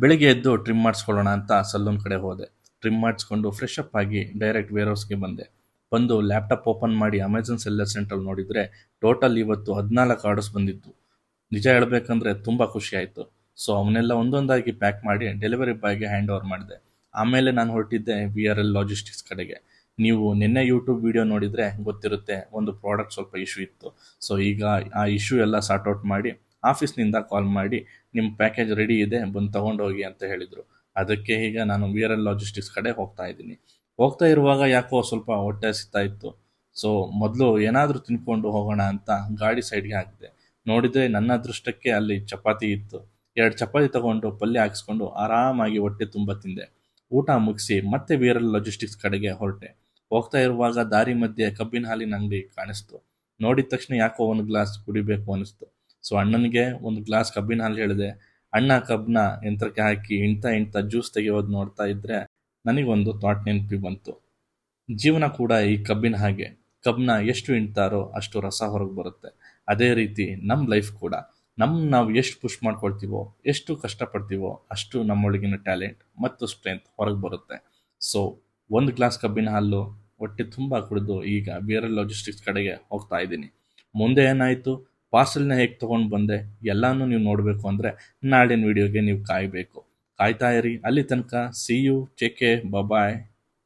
ಬೆಳಿಗ್ಗೆ ಎದ್ದು ಟ್ರಿಮ್ ಮಾಡಿಸ್ಕೊಳ್ಳೋಣ ಅಂತ ಸಲೂನ್ ಕಡೆ ಹೋದೆ. ಟ್ರಿಮ್ ಮಾಡಿಸ್ಕೊಂಡು ಫ್ರೆಶ್ ಅಪ್ ಆಗಿ ಡೈರೆಕ್ಟ್ ವೇರ್ ಹೌಸ್ಗೆ ಬಂದೆ. ಬಂದು ಲ್ಯಾಪ್ಟಾಪ್ ಓಪನ್ ಮಾಡಿ ಅಮೆಝಾನ್ ಸೆಲ್ಲರ್ ಸೆಂಟ್ರಲ್ಲಿ ನೋಡಿದರೆ ಟೋಟಲ್ ಇವತ್ತು 14 ಆರ್ಡರ್ಸ್ ಬಂದಿತ್ತು. ನಿಜ ಹೇಳಬೇಕಂದ್ರೆ ತುಂಬ ಖುಷಿ ಆಯಿತು. ಸೊ ಅವನ್ನೆಲ್ಲ ಒಂದೊಂದಾಗಿ ಪ್ಯಾಕ್ ಮಾಡಿ ಡೆಲಿವರಿ ಬಾಯ್ಗೆ ಹ್ಯಾಂಡ್ ಓವರ್ ಮಾಡಿದೆ. ಆಮೇಲೆ ನಾನು ಹೊರಟಿದ್ದೆ VRL ಲಾಜಿಸ್ಟಿಕ್ಸ್ ಕಡೆಗೆ. ನೀವು ನಿನ್ನೆ ಯೂಟ್ಯೂಬ್ ವಿಡಿಯೋ ನೋಡಿದರೆ ಗೊತ್ತಿರುತ್ತೆ, ಒಂದು ಪ್ರಾಡಕ್ಟ್ ಸ್ವಲ್ಪ ಇಶ್ಯೂ ಇತ್ತು. ಸೊ ಈಗ ಆ ಇಶ್ಯೂ ಎಲ್ಲ ಸಾರ್ಟ್ ಔಟ್ ಮಾಡಿ ಆಫೀಸ್ನಿಂದ ಕಾಲ್ ಮಾಡಿ ನಿಮ್ಮ ಪ್ಯಾಕೇಜ್ ರೆಡಿ ಇದೆ, ಬಂದು ತೊಗೊಂಡು ಹೋಗಿ ಅಂತ ಹೇಳಿದರು. ಅದಕ್ಕೆ ಈಗ ನಾನು VRL ಲಾಜಿಸ್ಟಿಕ್ಸ್ ಕಡೆ ಹೋಗ್ತಾ ಇದ್ದೀನಿ. ಹೋಗ್ತಾ ಇರುವಾಗ ಯಾಕೋ ಸ್ವಲ್ಪ ಹೊಟ್ಟೆ ಹಸಿತಾ ಇತ್ತು. ಸೊ ಮೊದಲು ಏನಾದರೂ ತಿನ್ಕೊಂಡು ಹೋಗೋಣ ಅಂತ ಗಾಡಿ ಸೈಡ್ಗೆ ಹಾಕಿದೆ. ನೋಡಿದರೆ ನನ್ನ ಅದೃಷ್ಟಕ್ಕೆ ಅಲ್ಲಿ ಚಪಾತಿ ಇತ್ತು. 2 ಚಪಾತಿ ತಗೊಂಡು ಪಲ್ಯ ಹಾಕಿಸ್ಕೊಂಡು ಆರಾಮಾಗಿ ಹೊಟ್ಟೆ ತುಂಬ ತಿಂದೆ. ಊಟ ಮುಗಿಸಿ ಮತ್ತೆ VRL ಲಾಜಿಸ್ಟಿಕ್ಸ್ ಕಡೆಗೆ ಹೊರಟೆ. ಹೋಗ್ತಾ ಇರುವಾಗ ದಾರಿ ಮಧ್ಯೆ ಕಬ್ಬಿನ ಹಾಲಿನ ಅಂಗಡಿ ಕಾಣಿಸ್ತು. ನೋಡಿದ ತಕ್ಷಣ ಯಾಕೋ ಒಂದು ಗ್ಲಾಸ್ ಕುಡಿಬೇಕು ಅನಿಸ್ತು. ಸೊ ಅಣ್ಣನಿಗೆ ಒಂದು ಗ್ಲಾಸ್ ಕಬ್ಬಿನ ಹಾಲು ಹೇಳಿದೆ. ಅಣ್ಣ ಕಬ್ಬನ್ನ ಯಂತ್ರಕ್ಕೆ ಹಾಕಿ ಇಂಥ ಜ್ಯೂಸ್ ತೆಗೆಯೋದು ನೋಡ್ತಾ ಇದ್ದರೆ ನನಗೊಂದು ಥಾಟ್ ನೆನಪಿಗೆ ಬಂತು. ಜೀವನ ಕೂಡ ಈ ಕಬ್ಬಿನ ಹಾಗೆ. ಕಬ್ಬನ್ನ ಎಷ್ಟು ಹಿಂಡ್ತಾರೋ ಅಷ್ಟು ರಸ ಹೊರಗೆ ಬರುತ್ತೆ. ಅದೇ ರೀತಿ ನಮ್ಮ ಲೈಫ್ ಕೂಡ. ನಾವು ಎಷ್ಟು ಪುಷ್ ಮಾಡ್ಕೊಳ್ತೀವೋ, ಎಷ್ಟು ಕಷ್ಟಪಡ್ತೀವೋ ಅಷ್ಟು ನಮ್ಮೊಳಗಿನ ಟ್ಯಾಲೆಂಟ್ ಮತ್ತು ಸ್ಟ್ರೆಂತ್ ಹೊರಗೆ ಬರುತ್ತೆ. ಸೊ ಒಂದು ಗ್ಲಾಸ್ ಕಬ್ಬಿನ ಹಾಲು ಹೊಟ್ಟೆ ತುಂಬ ಕುಡಿದು ಈಗ VRL ಲಾಜಿಸ್ಟಿಕ್ಸ್ ಕಡೆಗೆ ಹೋಗ್ತಾ ಇದ್ದೀನಿ. ಮುಂದೆ ಏನಾಯಿತು, ಪಾರ್ಸೆಲ್ನ ಹೇಗೆ ತೊಗೊಂಡು ಬಂದೆ, ಎಲ್ಲನೂ ನೀವು ನೋಡಬೇಕು ಅಂದರೆ ನಾಳಿನ ವಿಡಿಯೋಗೆ ನೀವು ಕಾಯಬೇಕು. ಕಾಯ್ತಾ ಇರಿ. ಅಲ್ಲಿ ತನಕ see you, take care, bye.